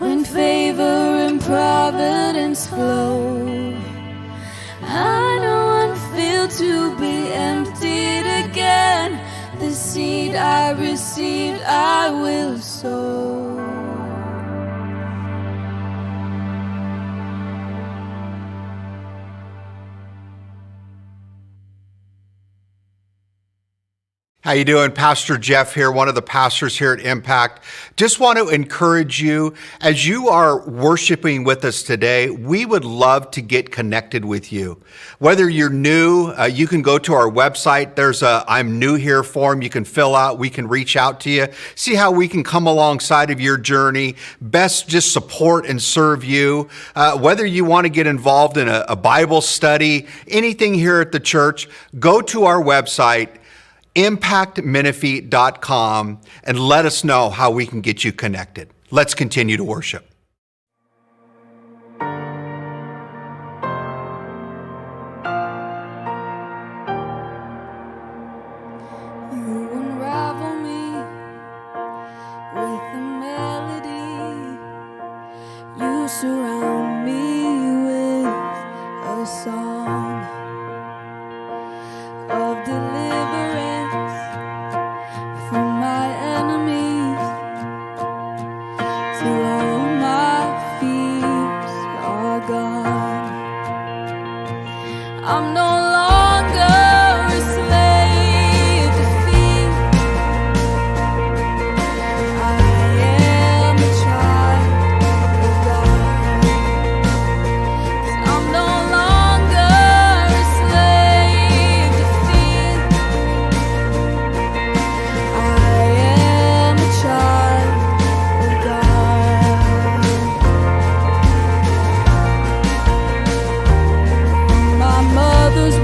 when favor and providence flow. I know I'm filled to be emptied again. The seed I received I will sow. How you doing? Pastor Jeff here, one of the pastors here at Impact. Just want to encourage you, as you are worshiping with us today, we would love to get connected with you. Whether you're new, you can go to our website. There's a I'm new here form you can fill out. We can reach out to you, see how we can come alongside of your journey, best just support and serve you. Whether you want to get involved in a Bible study, anything here at the church, go to our website, impactmenifee.com, and let us know how we can get you connected. Let's continue to worship. You unravel me with a melody. You surround me with a song of deliverance from my enemies, till all my fears are gone. I'm no longer a slave to fear. I am a child of God. 'Cause I'm no longer a slave to fear. I am a child of God. From my mother's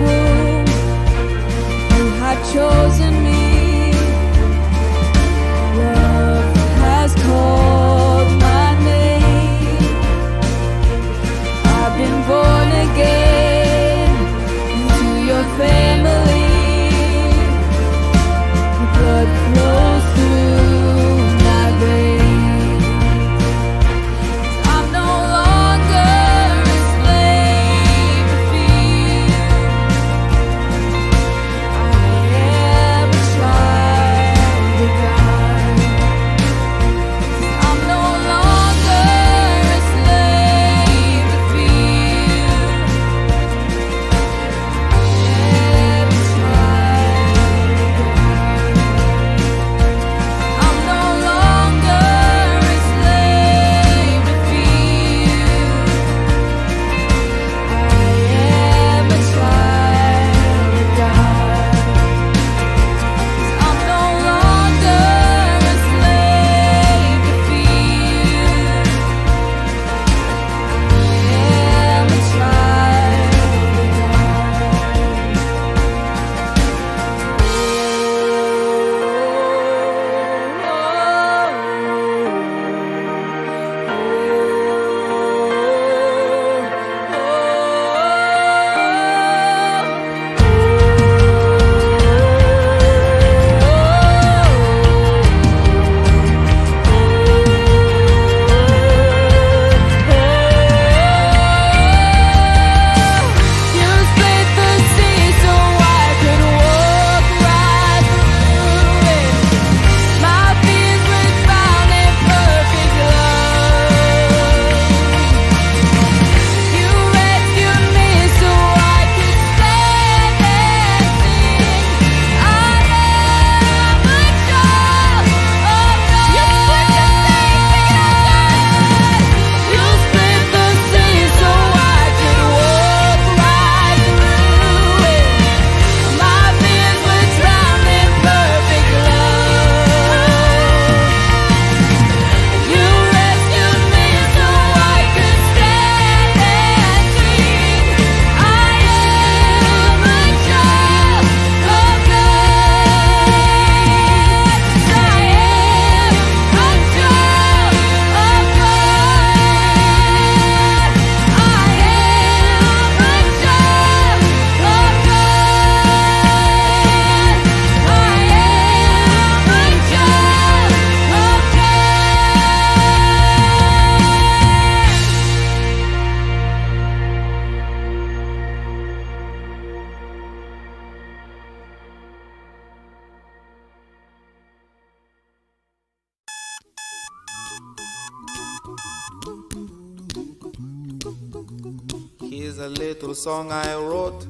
is a little song I wrote.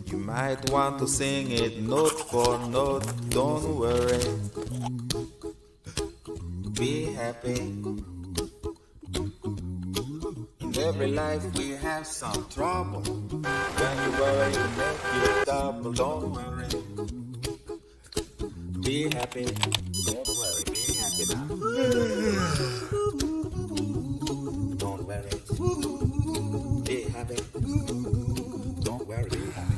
You might want to sing it note for note. Don't worry. Be happy. In every life we have some trouble. When you worry, you make it double. Don't worry. Be happy. Don't worry. Be happy now. Don't worry. Be happy. Don't worry. Be happy.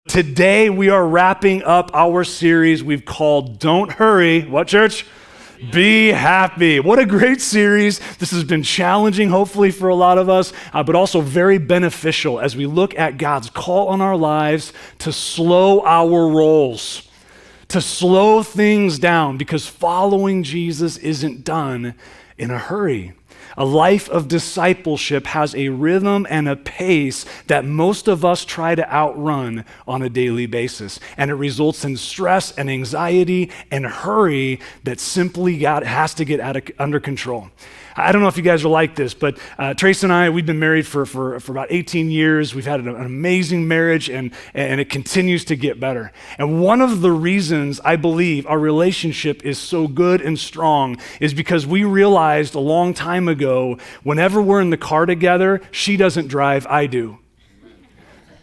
Today we are wrapping up our series we've called Don't Hurry. What, church? Be happy. What a great series. This has been challenging, hopefully, for a lot of us, but also very beneficial as we look at God's call on our lives to slow our rolls, to slow things down, because following Jesus isn't done in a hurry. A life of discipleship has a rhythm and a pace that most of us try to outrun on a daily basis. And it results in stress and anxiety and hurry that simply has to get under control. I don't know if you guys are like this, but Trace and I, we've been married for about 18 years. We've had an amazing marriage, and it continues to get better. And one of the reasons I believe our relationship is so good and strong is because we realized a long time ago, whenever we're in the car together, she doesn't drive, I do.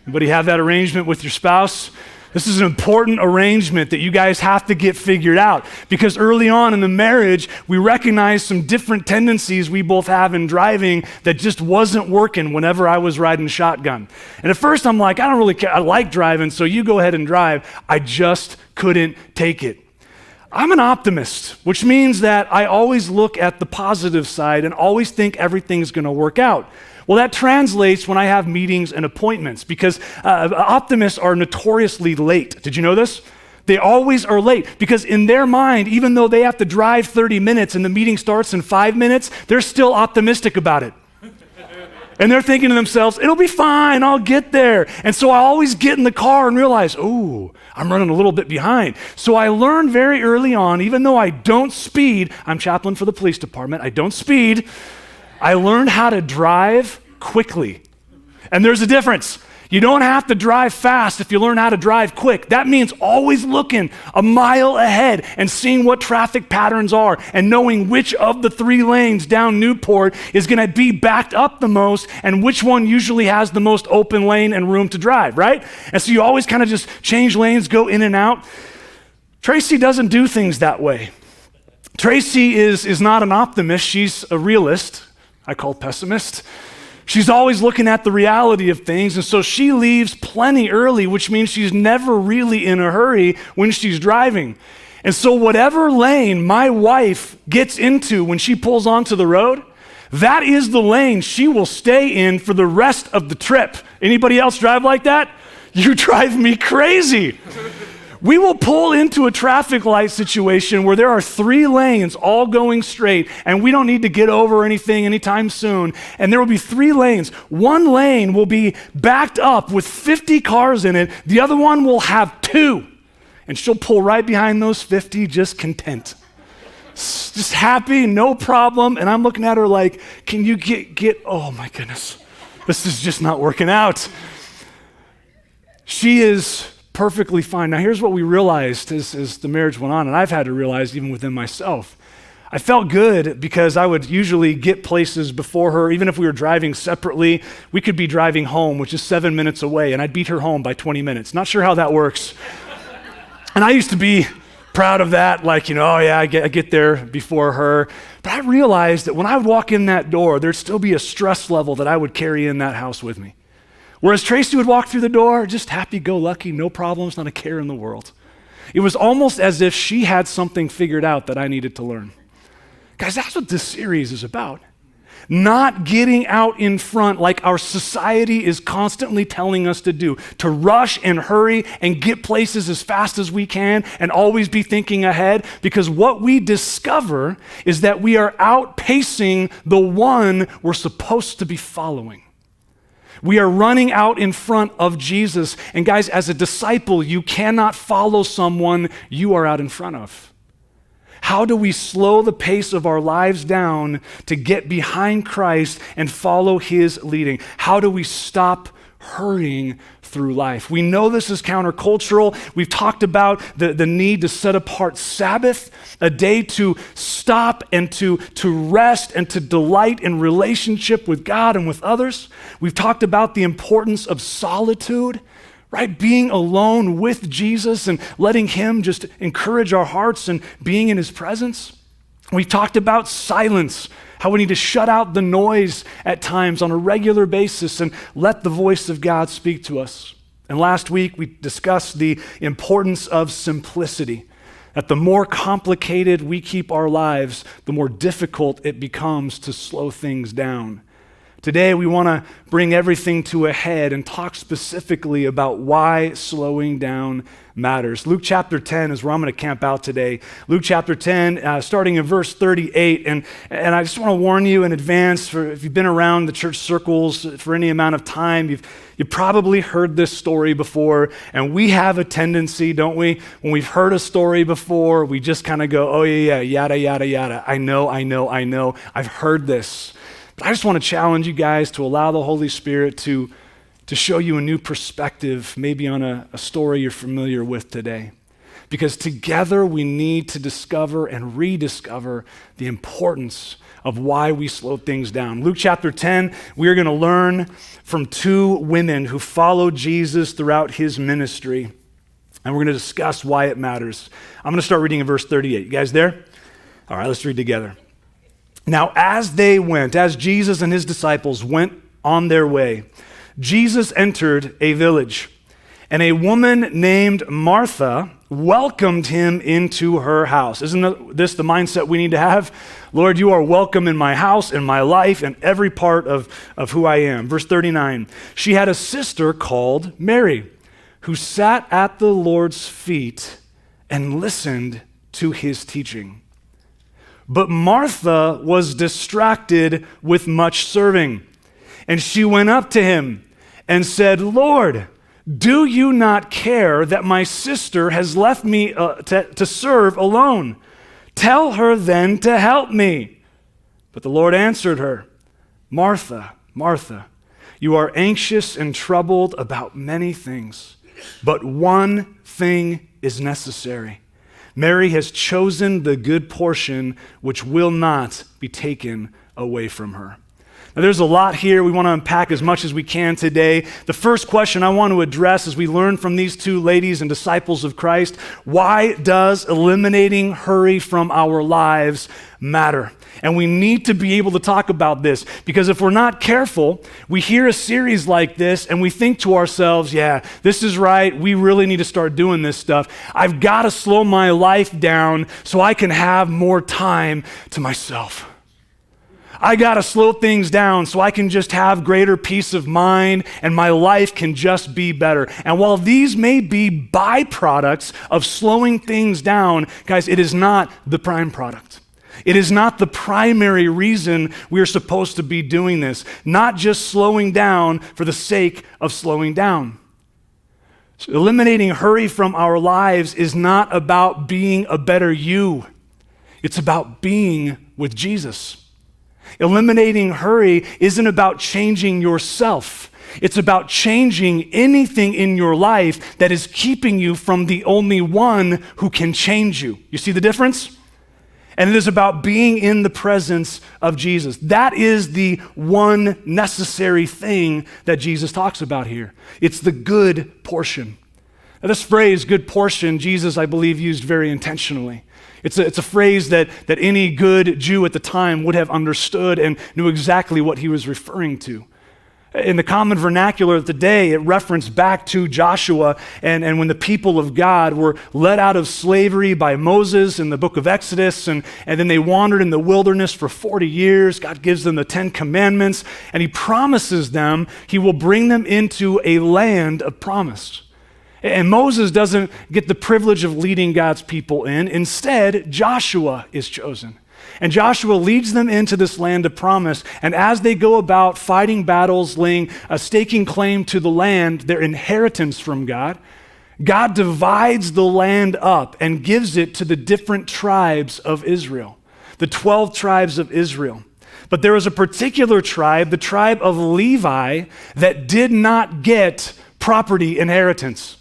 Anybody have that arrangement with your spouse? This is an important arrangement that you guys have to get figured out, because early on in the marriage, we recognized some different tendencies we both have in driving that just wasn't working whenever I was riding shotgun. And at first I'm like, I don't really care. I like driving, so you go ahead and drive. I just couldn't take it. I'm an optimist, which means that I always look at the positive side and always think everything's going to work out. Well, that translates when I have meetings and appointments, because optimists are notoriously late. Did you know this? They always are late because in their mind, even though they have to drive 30 minutes and the meeting starts in 5 minutes, they're still optimistic about it. And they're thinking to themselves, it'll be fine, I'll get there. And so I always get in the car and realize, oh, I'm running a little bit behind. So I learned very early on, even though I don't speed, I'm chaplain for the police department, I don't speed, I learned how to drive quickly. And there's a difference. You don't have to drive fast if you learn how to drive quick. That means always looking a mile ahead and seeing what traffic patterns are and knowing which of the 3 lanes down Newport is going to be backed up the most and which one usually has the most open lane and room to drive, right? And so you always kind of just change lanes, go in and out. Tracy doesn't do things that way. Tracy is not an optimist. She's a realist. I call pessimist. She's always looking at the reality of things, and so she leaves plenty early, which means she's never really in a hurry when she's driving. And so whatever lane my wife gets into when she pulls onto the road, that is the lane she will stay in for the rest of the trip. Anybody else drive like that? You drive me crazy. We will pull into a traffic light situation where there are 3 lanes all going straight, and we don't need to get over anything anytime soon. And there will be 3 lanes. One lane will be backed up with 50 cars in it. The other one will have 2. And she'll pull right behind those 50, just content. Just happy, no problem. And I'm looking at her like, can you oh my goodness, this is just not working out. She is perfectly fine. Now here's what we realized as the marriage went on, and I've had to realize even within myself. I felt good because I would usually get places before her. Even if we were driving separately, we could be driving home, which is 7 minutes away, and I'd beat her home by 20 minutes. Not sure how that works. And I used to be proud of that, like, oh yeah, I get there before her. But I realized that when I would walk in that door, there'd still be a stress level that I would carry in that house with me. Whereas Tracy would walk through the door, just happy-go-lucky, no problems, not a care in the world. It was almost as if she had something figured out that I needed to learn. Guys, that's what this series is about. Not getting out in front like our society is constantly telling us to do, to rush and hurry and get places as fast as we can and always be thinking ahead, because what we discover is that we are outpacing the one we're supposed to be following. We are running out in front of Jesus. And guys, as a disciple, you cannot follow someone you are out in front of. How do we slow the pace of our lives down to get behind Christ and follow his leading? How do we stop hurrying through life? We know this is countercultural. We've talked about the need to set apart Sabbath, a day to stop and to rest and to delight in relationship with God and with others. We've talked about the importance of solitude, right? Being alone with Jesus and letting him just encourage our hearts and being in his presence. We talked about silence, how we need to shut out the noise at times on a regular basis and let the voice of God speak to us. And last week we discussed the importance of simplicity, that the more complicated we keep our lives, the more difficult it becomes to slow things down. Today, we want to bring everything to a head and talk specifically about why slowing down matters. Luke chapter 10 is where I'm going to camp out today. Luke chapter 10, starting in verse 38. And I just want to warn you in advance, for if you've been around the church circles for any amount of time, you've probably heard this story before. And we have a tendency, don't we? When we've heard a story before, we just kind of go, oh yeah, yada, yada, yada. I know. I've heard this. But I just want to challenge you guys to allow the Holy Spirit to show you a new perspective, maybe on a story you're familiar with today. Because together we need to discover and rediscover the importance of why we slow things down. Luke chapter 10, we are going to learn from two women who followed Jesus throughout his ministry. And we're going to discuss why it matters. I'm going to start reading in verse 38. You guys there? All right, let's read together. Now, as Jesus and his disciples went on their way, Jesus entered a village, and a woman named Martha welcomed him into her house. Isn't this the mindset we need to have? Lord, you are welcome in my house, in my life, and every part of who I am. Verse 39, she had a sister called Mary, who sat at the Lord's feet and listened to his teaching. But Martha was distracted with much serving. And she went up to him and said, Lord, do you not care that my sister has left me to serve alone? Tell her then to help me. But the Lord answered her, Martha, Martha, you are anxious and troubled about many things, but one thing is necessary. Mary has chosen the good portion which will not be taken away from her. Now, there's a lot here. We want to unpack as much as we can today. The first question I want to address as we learn from these two ladies and disciples of Christ, why does eliminating hurry from our lives matter? And we need to be able to talk about this, because if we're not careful, we hear a series like this and we think to ourselves, yeah, this is right. We really need to start doing this stuff. I've got to slow my life down so I can have more time to myself. I got to slow things down so I can just have greater peace of mind and my life can just be better. And while these may be byproducts of slowing things down, guys, it is not the prime product. It is not the primary reason we are supposed to be doing this, not just slowing down for the sake of slowing down. So eliminating hurry from our lives is not about being a better you. It's about being with Jesus. Eliminating hurry isn't about changing yourself. It's about changing anything in your life that is keeping you from the only one who can change you. You see the difference? And it is about being in the presence of Jesus. That is the one necessary thing that Jesus talks about here. It's the good portion. Now, this phrase, good portion, Jesus, I believe, used very intentionally. It's a phrase that any good Jew at the time would have understood and knew exactly what he was referring to. In the common vernacular of the day, it referenced back to Joshua and when the people of God were led out of slavery by Moses in the book of Exodus, and then they wandered in the wilderness for 40 years. God gives them the 10 commandments, and he promises them he will bring them into a land of promise. And Moses doesn't get the privilege of leading God's people in. Instead, Joshua is chosen. And Joshua leads them into this land of promise. And as they go about fighting battles, staking claim to the land, their inheritance from God, God divides the land up and gives it to the different tribes of Israel, the 12 tribes of Israel. But there was a particular tribe, the tribe of Levi, that did not get property inheritance.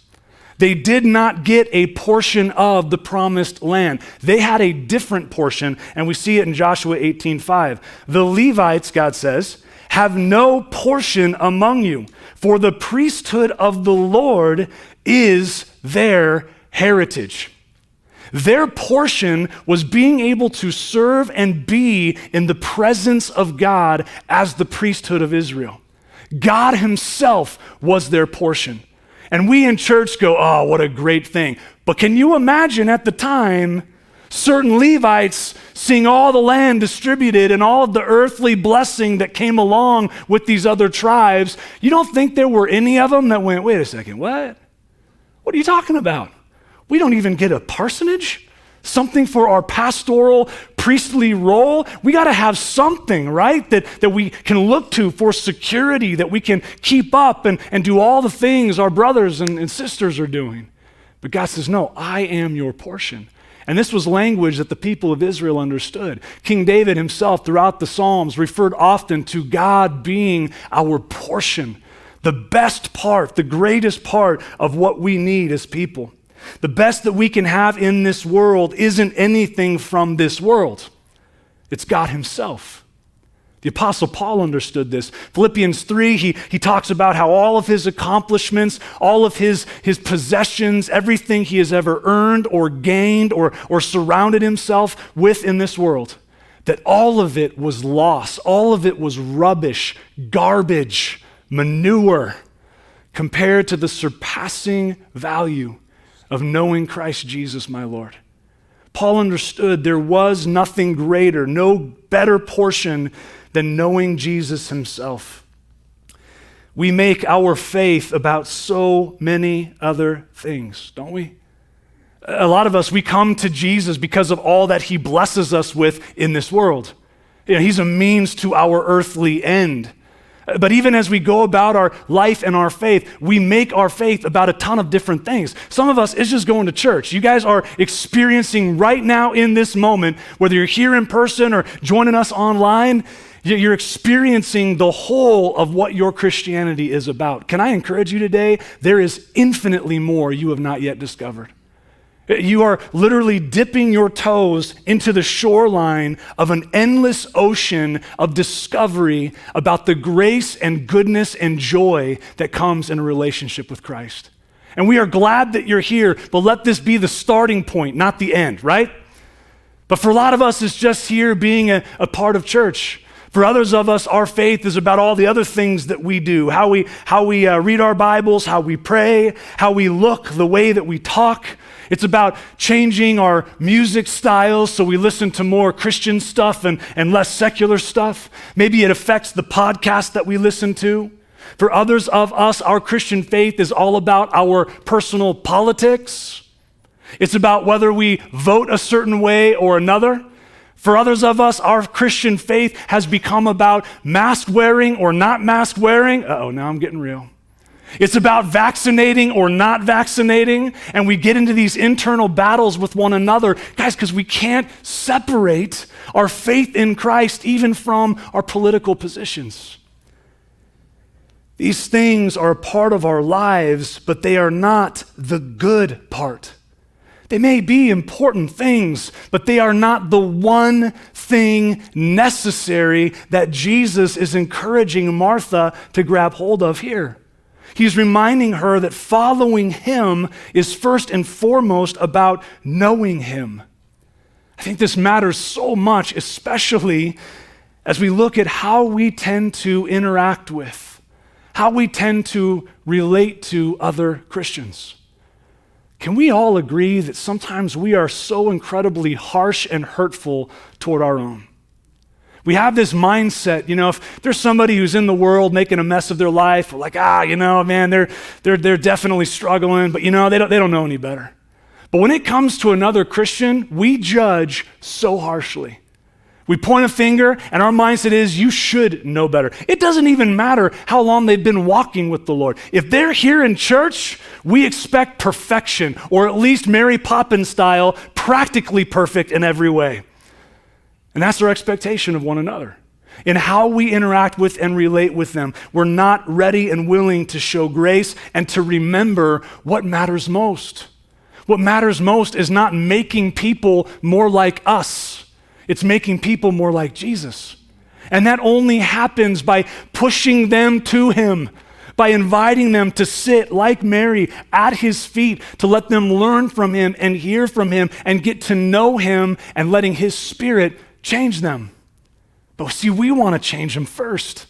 They did not get a portion of the promised land. They had a different portion, and we see it in Joshua 18:5. The Levites, God says, have no portion among you, for the priesthood of the Lord is their heritage. Their portion was being able to serve and be in the presence of God as the priesthood of Israel. God himself was their portion. And we in church go, oh, what a great thing. But can you imagine at the time, certain Levites seeing all the land distributed and all of the earthly blessing that came along with these other tribes? You don't think there were any of them that went, wait a second, what? What are you talking about? We don't even get a parsonage? Something for our pastoral, priestly role? We got to have something, right, that we can look to for security, that we can keep up and do all the things our brothers and sisters are doing. But God says, no, I am your portion. And this was language that the people of Israel understood. King David himself, throughout the Psalms, referred often to God being our portion, the best part, the greatest part of what we need as people. The best that we can have in this world isn't anything from this world. It's God himself. The Apostle Paul understood this. Philippians 3, he talks about how all of his accomplishments, all of his possessions, everything he has ever earned or gained or surrounded himself with in this world, that all of it was loss, all of it was rubbish, garbage, manure, compared to the surpassing value of knowing Christ Jesus, my Lord. Paul understood there was nothing greater, no better portion than knowing Jesus himself. We make our faith about so many other things, don't we? A lot of us, we come to Jesus because of all that he blesses us with in this world. You know, he's a means to our earthly end. But even as we go about our life and our faith, we make our faith about a ton of different things. Some of us, it's just going to church. You guys are experiencing right now in this moment, whether you're here in person or joining us online, you're experiencing the whole of what your Christianity is about. Can I encourage you today? There is infinitely more you have not yet discovered. You are literally dipping your toes into the shoreline of an endless ocean of discovery about the grace and goodness and joy that comes in a relationship with Christ. And we are glad that you're here, but let this be the starting point, not the end, right? But for a lot of us, it's just here being a part of church. For others of us, our faith is about all the other things that we do, how we read our Bibles, how we pray, how we look, the way that we talk. It's about changing our music styles so we listen to more Christian stuff and less secular stuff. Maybe it affects the podcast that we listen to. For others of us, our Christian faith is all about our personal politics. It's about whether we vote a certain way or another. For others of us, our Christian faith has become about mask wearing or not mask wearing. Now I'm getting real. It's about vaccinating or not vaccinating, and we get into these internal battles with one another, guys, because we can't separate our faith in Christ even from our political positions. These things are a part of our lives, but they are not the good part. They may be important things, but they are not the one thing necessary that Jesus is encouraging Martha to grab hold of here. He's reminding her that following him is first and foremost about knowing him. I think this matters so much, especially as we look at how we tend to interact with, how we tend to relate to other Christians. Can we all agree that sometimes we are so incredibly harsh and hurtful toward our own? We have this mindset, if there's somebody who's in the world making a mess of their life, we're like, man, they're definitely struggling, but they don't know any better. But when it comes to another Christian, we judge so harshly. We point a finger, and our mindset is, you should know better. It doesn't even matter how long they've been walking with the Lord. If they're here in church, we expect perfection, or at least Mary Poppins style, practically perfect in every way. And that's our expectation of one another. In how we interact with and relate with them, we're not ready and willing to show grace and to remember what matters most. What matters most is not making people more like us. It's making people more like Jesus. And that only happens by pushing them to him, by inviting them to sit like Mary at his feet, to let them learn from him and hear from him and get to know him and letting his Spirit change them. But see, we want to change them first.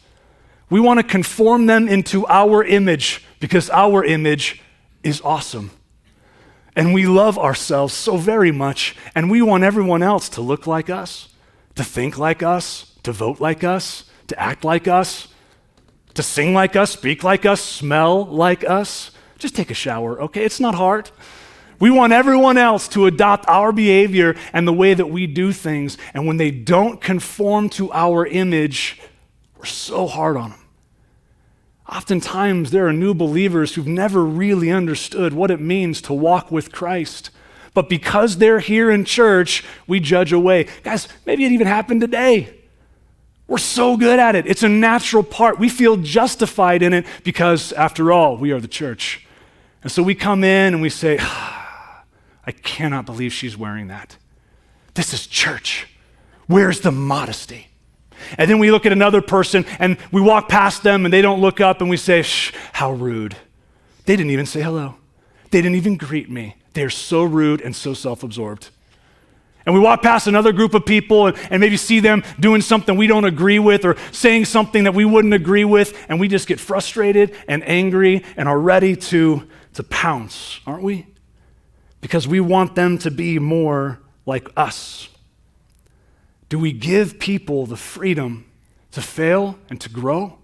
We want to conform them into our image because our image is awesome. And we love ourselves so very much, and we want everyone else to look like us, to think like us, to vote like us, to act like us, to sing like us, speak like us, smell like us. Just take a shower, okay? It's not hard. We want everyone else to adopt our behavior and the way that we do things, and when they don't conform to our image, we're so hard on them. Oftentimes, there are new believers who've never really understood what it means to walk with Christ. But because they're here in church, we judge away. Guys, maybe it even happened today. We're so good at it. It's a natural part. We feel justified in it because, after all, we are the church. And so we come in and we say, I cannot believe she's wearing that. This is church. Where's the modesty? And then we look at another person and we walk past them and they don't look up and we say, how rude. They didn't even say hello. They didn't even greet me. They're so rude and so self-absorbed. And we walk past another group of people and maybe see them doing something we don't agree with or saying something that we wouldn't agree with, and we just get frustrated and angry and are ready to pounce, aren't we? Because we want them to be more like us. Do we give people the freedom to fail and to grow?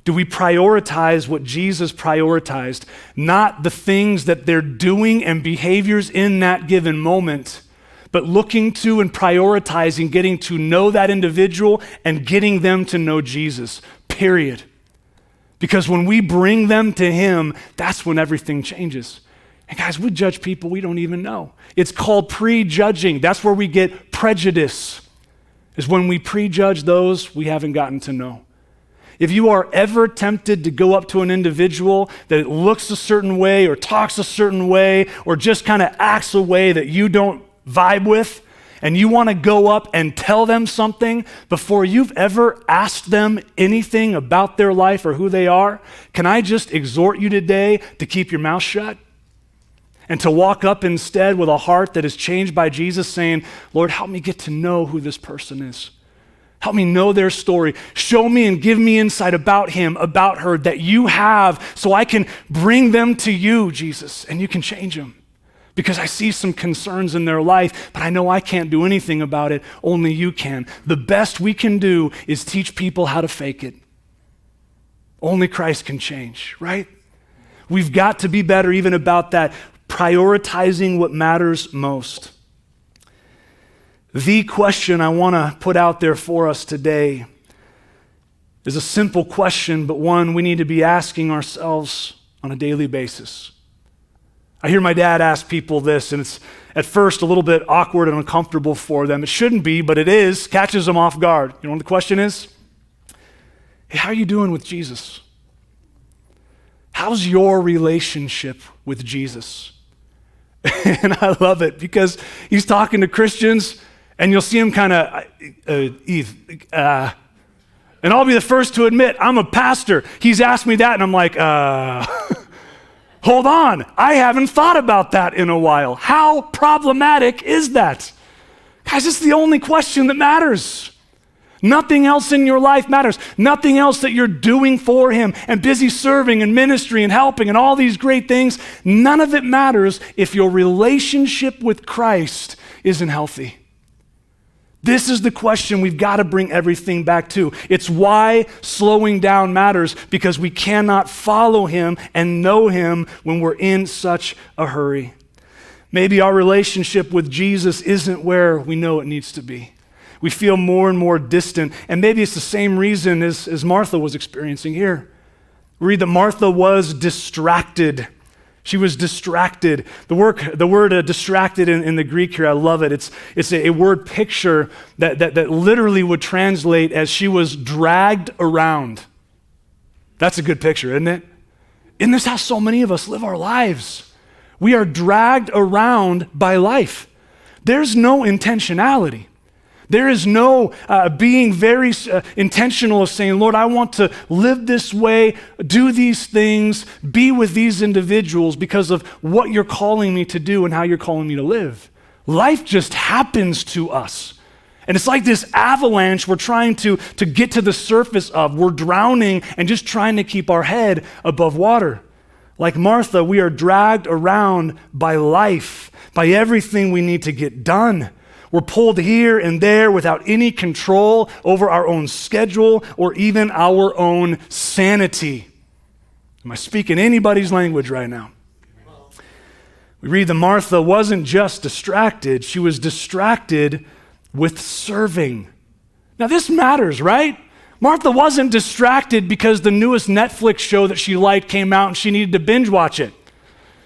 Do we prioritize what Jesus prioritized, not the things that they're doing and behaviors in that given moment, but looking to and prioritizing getting to know that individual and getting them to know Jesus, period. Because when we bring them to him, that's when everything changes. And guys, we judge people we don't even know. It's called prejudging. That's where we get prejudice, is when we prejudge those we haven't gotten to know. If you are ever tempted to go up to an individual that looks a certain way or talks a certain way or just kind of acts a way that you don't vibe with, and you want to go up and tell them something before you've ever asked them anything about their life or who they are, can I just exhort you today to keep your mouth shut? And to walk up instead with a heart that is changed by Jesus, saying, Lord, help me get to know who this person is. Help me know their story. Show me and give me insight about him, about her, that you have, so I can bring them to you, Jesus, and you can change them. Because I see some concerns in their life, but I know I can't do anything about it. Only you can. The best we can do is teach people how to fake it. Only Christ can change, right? We've got to be better even about that. Prioritizing what matters most. The question I want to put out there for us today is a simple question, but one we need to be asking ourselves on a daily basis. I hear my dad ask people this, and it's at first a little bit awkward and uncomfortable for them. It shouldn't be, but it is. Catches them off guard. You know what the question is? Hey, how are you doing with Jesus? How's your relationship with Jesus? And I love it because he's talking to Christians and you'll see him kind of, and I'll be the first to admit, I'm a pastor. He's asked me that and I'm like, hold on, I haven't thought about that in a while. How problematic is that? Guys, it's the only question that matters. Nothing else in your life matters. Nothing else that you're doing for him and busy serving and ministry and helping and all these great things, none of it matters if your relationship with Christ isn't healthy. This is the question we've got to bring everything back to. It's why slowing down matters, because we cannot follow him and know him when we're in such a hurry. Maybe our relationship with Jesus isn't where we know it needs to be. We feel more and more distant, and maybe it's the same reason as Martha was experiencing here. We read that Martha was distracted. She was distracted. The word distracted in the Greek here, I love it. It's a word picture that literally would translate as she was dragged around. That's a good picture, isn't it? And this is how so many of us live our lives. We are dragged around by life. There's no intentionality. There is no being very intentional of saying, Lord, I want to live this way, do these things, be with these individuals because of what you're calling me to do and how you're calling me to live. Life just happens to us. And it's like this avalanche we're trying to get to the surface of. We're drowning and just trying to keep our head above water. Like Martha, we are dragged around by life, by everything we need to get done. We're pulled here and there without any control over our own schedule or even our own sanity. Am I speaking anybody's language right now? We read that Martha wasn't just distracted, she was distracted with serving. Now this matters, right? Martha wasn't distracted because the newest Netflix show that she liked came out and she needed to binge watch it.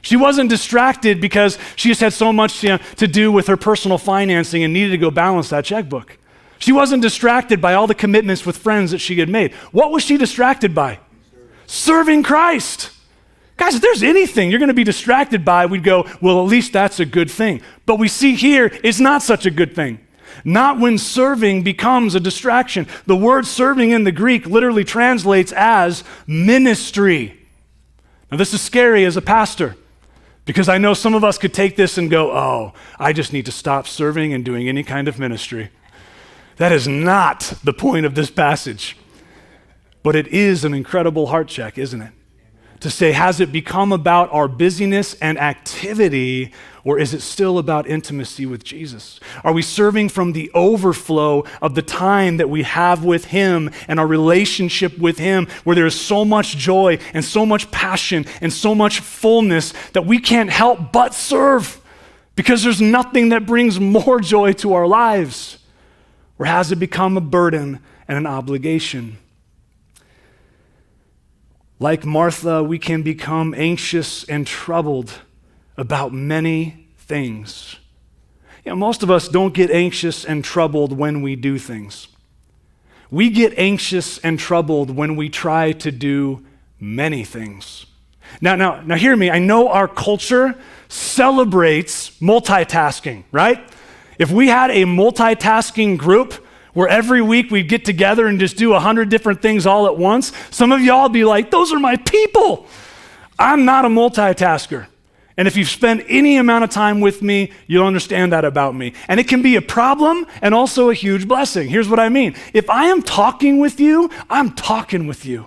She wasn't distracted because she just had so much to do with her personal financing and needed to go balance that checkbook. She wasn't distracted by all the commitments with friends that she had made. What was she distracted by? Serving Christ. Guys, if there's anything you're going to be distracted by, we'd go, well, at least that's a good thing. But we see here, it's not such a good thing. Not when serving becomes a distraction. The word serving in the Greek literally translates as ministry. Now, this is scary as a pastor, because I know some of us could take this and go, oh, I just need to stop serving and doing any kind of ministry. That is not the point of this passage. But it is an incredible heart check, isn't it? To say, has it become about our busyness and activity, or is it still about intimacy with Jesus? Are we serving from the overflow of the time that we have with him and our relationship with him, where there is so much joy and so much passion and so much fullness that we can't help but serve because there's nothing that brings more joy to our lives? Or has it become a burden and an obligation? Like Martha, we can become anxious and troubled about many things. You know, most of us don't get anxious and troubled when we do things. We get anxious and troubled when we try to do many things. Now hear me. I know our culture celebrates multitasking, right? If we had a multitasking group where every week we'd get together and just do 100 different things all at once, some of y'all be like, those are my people. I'm not a multitasker. And if you've spent any amount of time with me, you'll understand that about me. And it can be a problem and also a huge blessing. Here's what I mean. If I am talking with you, I'm talking with you.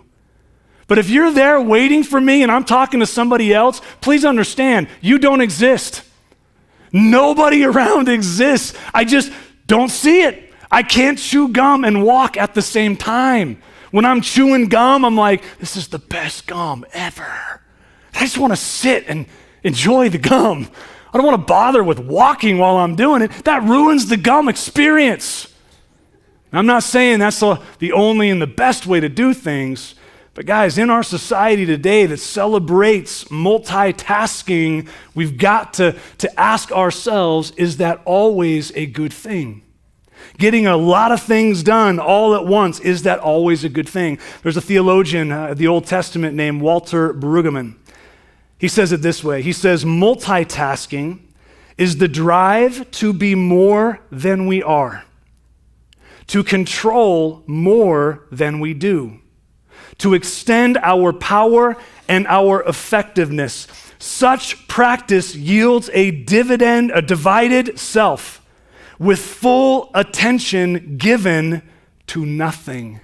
But if you're there waiting for me and I'm talking to somebody else, please understand, you don't exist. Nobody around exists. I just don't see it. I can't chew gum and walk at the same time. When I'm chewing gum, I'm like, this is the best gum ever. I just want to sit and enjoy the gum. I don't want to bother with walking while I'm doing it. That ruins the gum experience. I'm not saying that's the only and the best way to do things, but guys, in our society today that celebrates multitasking, we've got to ask ourselves, is that always a good thing? Getting a lot of things done all at once, is that always a good thing? There's a theologian of the Old Testament named Walter Brueggemann. He says it this way. He says, multitasking is the drive to be more than we are, to control more than we do, to extend our power and our effectiveness. Such practice yields a divided self with full attention given to nothing.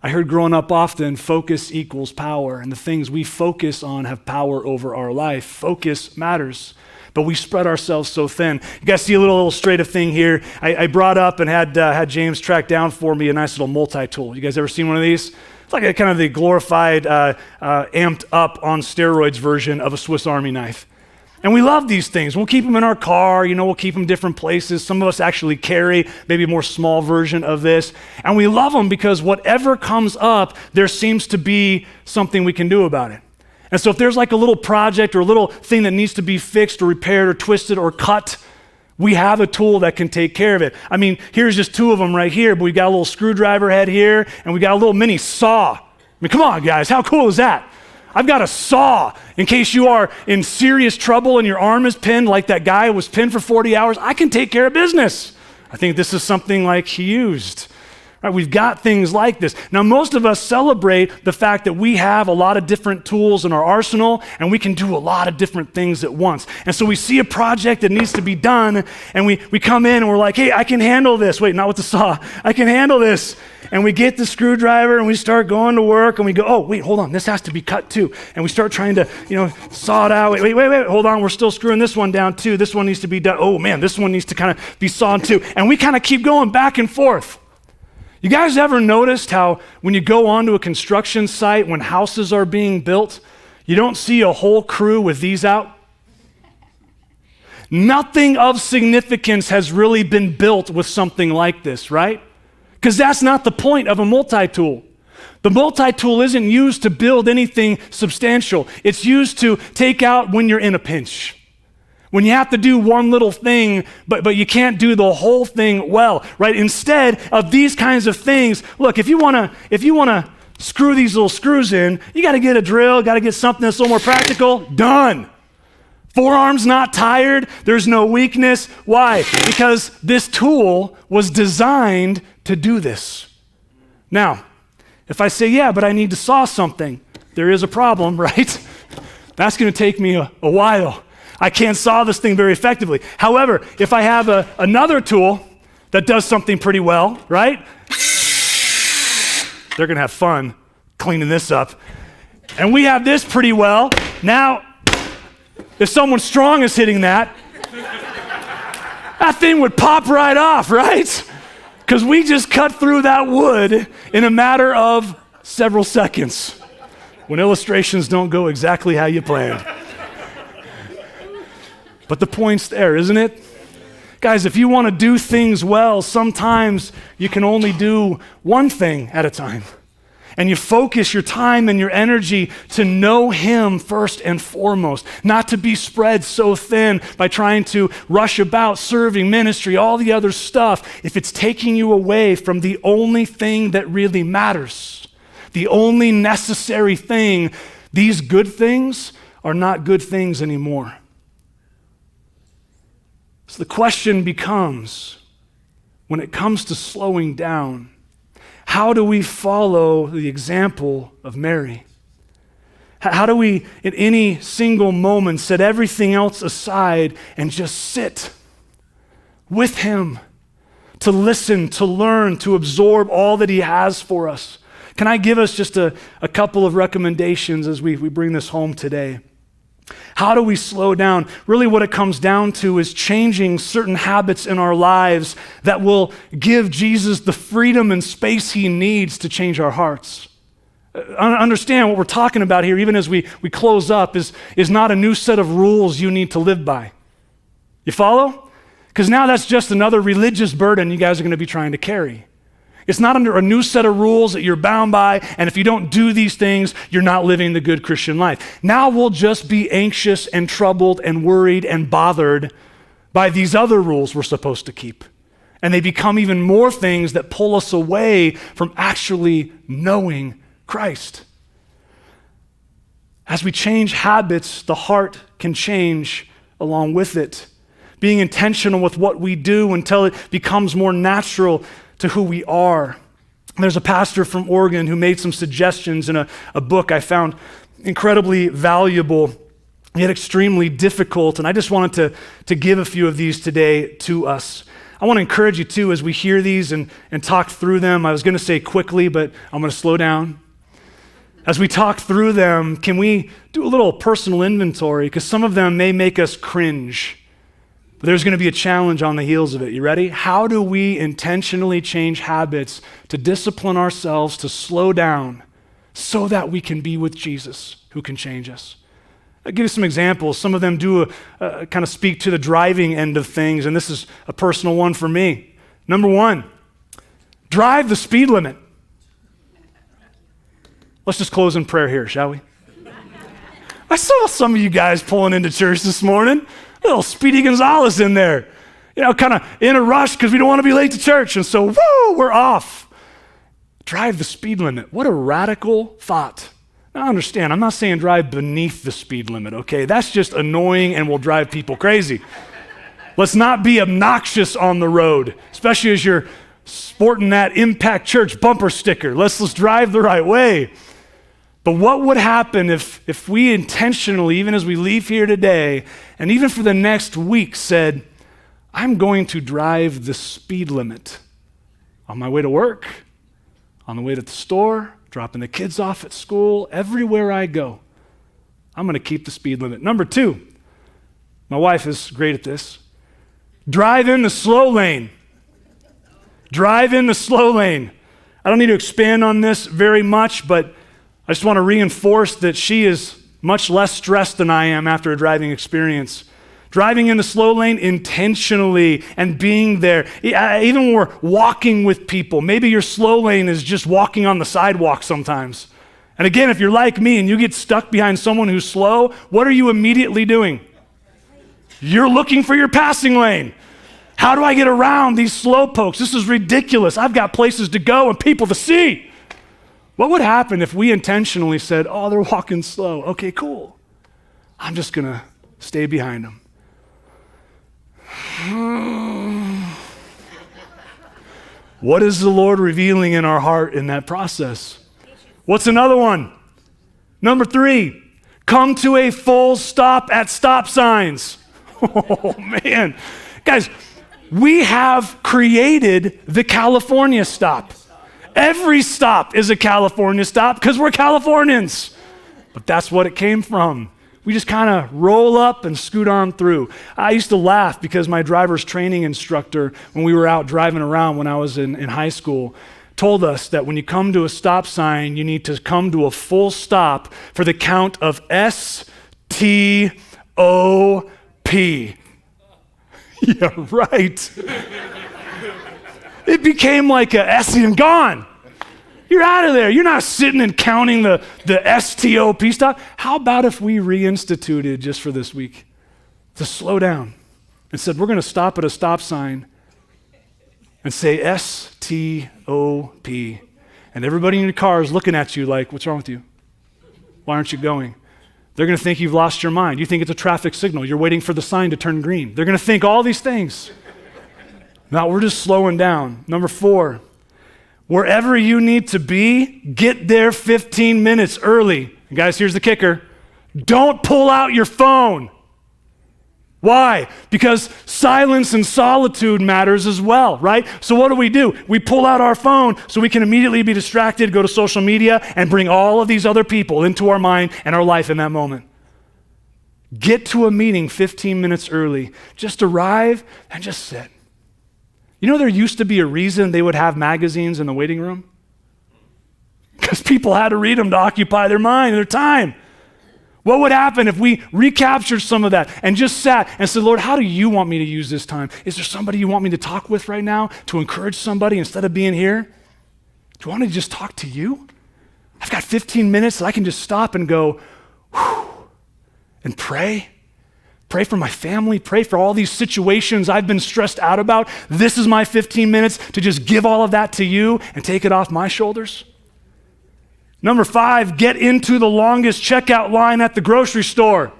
I heard growing up often, focus equals power, and the things we focus on have power over our life. Focus matters, but we spread ourselves so thin. You guys see a little illustrative thing here. I brought up and had James track down for me a nice little multi-tool. You guys ever seen one of these? It's like a kind of the glorified, amped up on steroids version of a Swiss Army knife. And we love these things. We'll keep them in our car, we'll keep them different places. Some of us actually carry maybe a more small version of this. And we love them because whatever comes up, there seems to be something we can do about it. And so if there's like a little project or a little thing that needs to be fixed or repaired or twisted or cut, we have a tool that can take care of it. I mean, here's just two of them right here, but we got a little screwdriver head here and we got a little mini saw. I mean, come on, guys, how cool is that? I've got a saw in case you are in serious trouble and your arm is pinned like that guy was pinned for 40 hours. I can take care of business. I think this is something like he used. Right, we've got things like this. Now, most of us celebrate the fact that we have a lot of different tools in our arsenal and we can do a lot of different things at once. And so we see a project that needs to be done and we come in and we're like, hey, I can handle this. Wait, not with the saw. I can handle this. And we get the screwdriver and we start going to work and we go, oh, wait, hold on, this has to be cut too. And we start trying to, saw it out. Wait, hold on, we're still screwing this one down too. This one needs to be done. Oh man, this one needs to kind of be sawed too. And we kind of keep going back and forth. You guys ever noticed how when you go onto a construction site, when houses are being built, you don't see a whole crew with these out? Nothing of significance has really been built with something like this, right? Because that's not the point of a multi-tool. The multi-tool isn't used to build anything substantial. It's used to take out when you're in a pinch. When you have to do one little thing, but you can't do the whole thing well, right? Instead of these kinds of things, look, if you wanna screw these little screws in, you gotta get a drill, gotta get something that's a little more practical, done. Forearm's not tired, there's no weakness. Why? Because this tool was designed to do this. Now, if I say, yeah, but I need to saw something, there is a problem, right? That's gonna take me a while. I can't saw this thing very effectively. However, if I have another tool that does something pretty well, right? They're gonna have fun cleaning this up. And we have this pretty well. Now, if someone strong is hitting that, that thing would pop right off, right? Because we just cut through that wood in a matter of several seconds when illustrations don't go exactly how you planned. But the point's there, isn't it? Guys, if you want to do things well, sometimes you can only do one thing at a time. And you focus your time and your energy to know Him first and foremost, not to be spread so thin by trying to rush about serving, ministry, all the other stuff. If it's taking you away from the only thing that really matters, the only necessary thing, these good things are not good things anymore. So the question becomes, when it comes to slowing down, how do we follow the example of Mary? How do we, at any single moment, set everything else aside and just sit with Him to listen, to learn, to absorb all that He has for us? Can I give us just a couple of recommendations as we bring this home today? How do we slow down? Really what it comes down to is changing certain habits in our lives that will give Jesus the freedom and space He needs to change our hearts. Understand what we're talking about here, even as we close up, is not a new set of rules you need to live by. You follow? Because now that's just another religious burden you guys are going to be trying to carry. It's not under a new set of rules that you're bound by, and if you don't do these things, you're not living the good Christian life. Now we'll just be anxious and troubled and worried and bothered by these other rules we're supposed to keep. And they become even more things that pull us away from actually knowing Christ. As we change habits, the heart can change along with it. Being intentional with what we do until it becomes more natural to who we are. There's a pastor from Oregon who made some suggestions in a book I found incredibly valuable, yet extremely difficult, and I just wanted to give a few of these today to us. I want to encourage you too as we hear these and talk through them. I was going to say quickly, but I'm going to slow down. As we talk through them, can we do a little personal inventory? Because some of them may make us cringe. But there's going to be a challenge on the heels of it. You ready? How do we intentionally change habits to discipline ourselves to slow down so that we can be with Jesus who can change us? I'll give you some examples. Some of them do kind of speak to the driving end of things, and this is a personal one for me. Number one, drive the speed limit. Let's just close in prayer here, shall we? I saw some of you guys pulling into church this morning. Little Speedy Gonzalez in there. Kind of in a rush because we don't want to be late to church. And so, we're off. Drive the speed limit. What a radical thought. Now, understand, I'm not saying drive beneath the speed limit, okay? That's just annoying and will drive people crazy. Let's not be obnoxious on the road, especially as you're sporting that Impact Church bumper sticker. Let's drive the right way. But what would happen if we intentionally, even as we leave here today, and even for the next week, said, I'm going to drive the speed limit on my way to work, on the way to the store, dropping the kids off at school, everywhere I go. I'm going to keep the speed limit. Number two, my wife is great at this. Drive in the slow lane. Drive in the slow lane. I don't need to expand on this very much, but I just want to reinforce that she is much less stressed than I am after a driving experience. Driving in the slow lane intentionally and being there. Even when we're walking with people, maybe your slow lane is just walking on the sidewalk sometimes. And again, if you're like me and you get stuck behind someone who's slow, what are you immediately doing? You're looking for your passing lane. How do I get around these slow pokes? This is ridiculous. I've got places to go and people to see. What would happen if we intentionally said, oh, they're walking slow. Okay, cool. I'm just going to stay behind them. What is the Lord revealing in our heart in that process? What's another one? Number 3, come to a full stop at stop signs. Oh, man. Guys, we have created the California stop. Every stop is a California stop because we're Californians. But that's what it came from. We just kind of roll up and scoot on through. I used to laugh because my driver's training instructor, when we were out driving around when I was in high school, told us that when you come to a stop sign, you need to come to a full stop for the count of S-T-O-P. Yeah, right. It became like a S and gone. You're out of there. You're not sitting and counting the S-T-O-P stop. How about if we reinstituted just for this week to slow down and said, we're going to stop at a stop sign and say S-T-O-P. And everybody in your car is looking at you like, what's wrong with you? Why aren't you going? They're going to think you've lost your mind. You think it's a traffic signal. You're waiting for the sign to turn green. They're going to think all these things. Now we're just slowing down. Number 4, wherever you need to be, get there 15 minutes early. And guys, here's the kicker. Don't pull out your phone. Why? Because silence and solitude matters as well, right? So what do? We pull out our phone so we can immediately be distracted, go to social media, and bring all of these other people into our mind and our life in that moment. Get to a meeting 15 minutes early. Just arrive and just sit. You know, there used to be a reason they would have magazines in the waiting room? Because people had to read them to occupy their mind, their time. What would happen if we recaptured some of that and just sat and said, Lord, how do you want me to use this time? Is there somebody you want me to talk with right now to encourage somebody instead of being here? Do you want me to just talk to you? I've got 15 minutes that I can just stop and go, whew, and pray. Pray for my family. Pray for all these situations I've been stressed out about. This is my 15 minutes to just give all of that to you and take it off my shoulders. Number 5, get into the longest checkout line at the grocery store.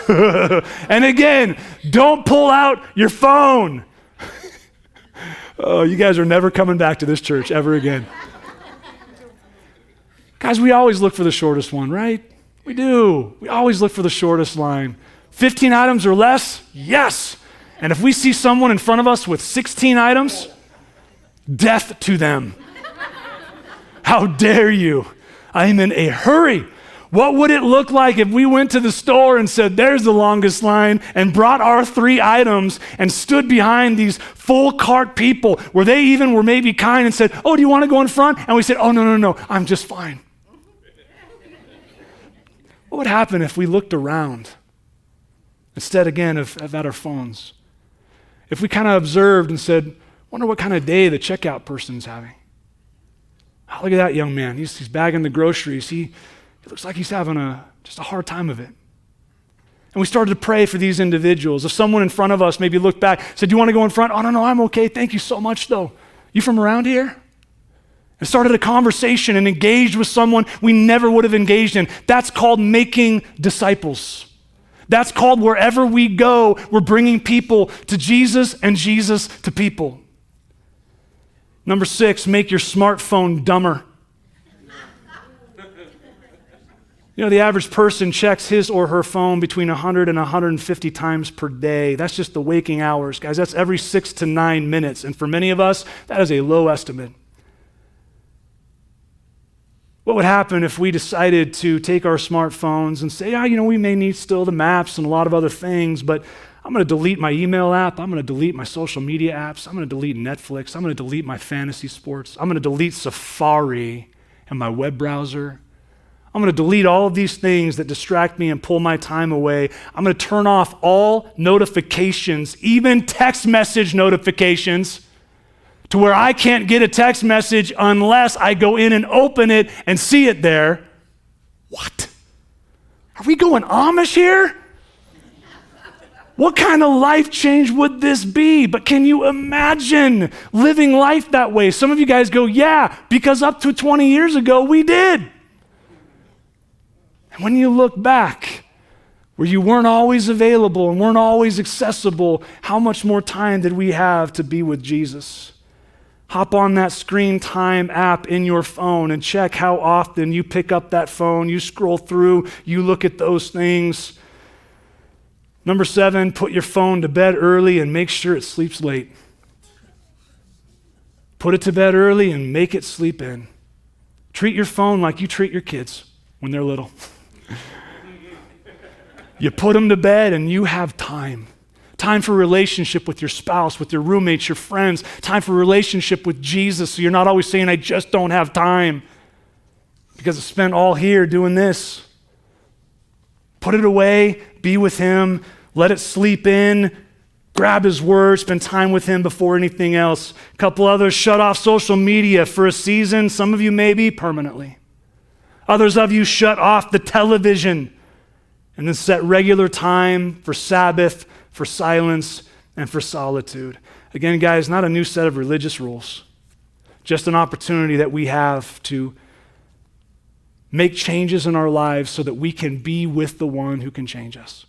And again, don't pull out your phone. Oh, you guys are never coming back to this church ever again. Guys, we always look for the shortest one, right? We do. We always look for the shortest line. 15 items or less? Yes. And if we see someone in front of us with 16 items, death to them. How dare you? I am in a hurry. What would it look like if we went to the store and said, there's the longest line, and brought our 3 items and stood behind these full cart people where they even were maybe kind and said, oh, do you want to go in front? And we said, oh, no, I'm just fine. What would happen if we looked around instead, again, of at our phones? If we kind of observed and said, wonder what kind of day the checkout person's having. Oh, look at that young man. He's bagging the groceries. He looks like he's having just a hard time of it. And we started to pray for these individuals. If someone in front of us maybe looked back, said, do you want to go in front? Oh, no, I'm okay. Thank you so much, though. You from around here? And started a conversation and engaged with someone we never would have engaged in. That's called making disciples. That's called wherever we go, we're bringing people to Jesus and Jesus to people. Number 6, make your smartphone dumber. You know, the average person checks his or her phone between 100 and 150 times per day. That's just the waking hours, guys. That's every 6 to 9 minutes. And for many of us, that is a low estimate. What would happen if we decided to take our smartphones and say, we may need still the maps and a lot of other things, but I'm going to delete my email app. I'm going to delete my social media apps. I'm going to delete Netflix. I'm going to delete my fantasy sports. I'm going to delete Safari and my web browser. I'm going to delete all of these things that distract me and pull my time away. I'm going to turn off all notifications, even text message notifications, to where I can't get a text message unless I go in and open it and see it there. What? Are we going Amish here? What kind of life change would this be? But can you imagine living life that way? Some of you guys go, yeah, because up to 20 years ago, we did. And when you look back, where you weren't always available and weren't always accessible, how much more time did we have to be with Jesus? Hop on that screen time app in your phone and check how often you pick up that phone, you scroll through, you look at those things. Number 7, put your phone to bed early and make sure it sleeps late. Put it to bed early and make it sleep in. Treat your phone like you treat your kids when they're little. You put them to bed and you have time. Time for relationship with your spouse, with your roommates, your friends. Time for relationship with Jesus, so you're not always saying, I just don't have time because I spent all here doing this. Put it away, be with him, let it sleep in, grab his word, spend time with him before anything else. A couple others, shut off social media for a season, some of you maybe permanently. Others of you shut off the television and then set regular time for Sabbath, for silence, and for solitude. Again, guys, not a new set of religious rules, just an opportunity that we have to make changes in our lives so that we can be with the one who can change us.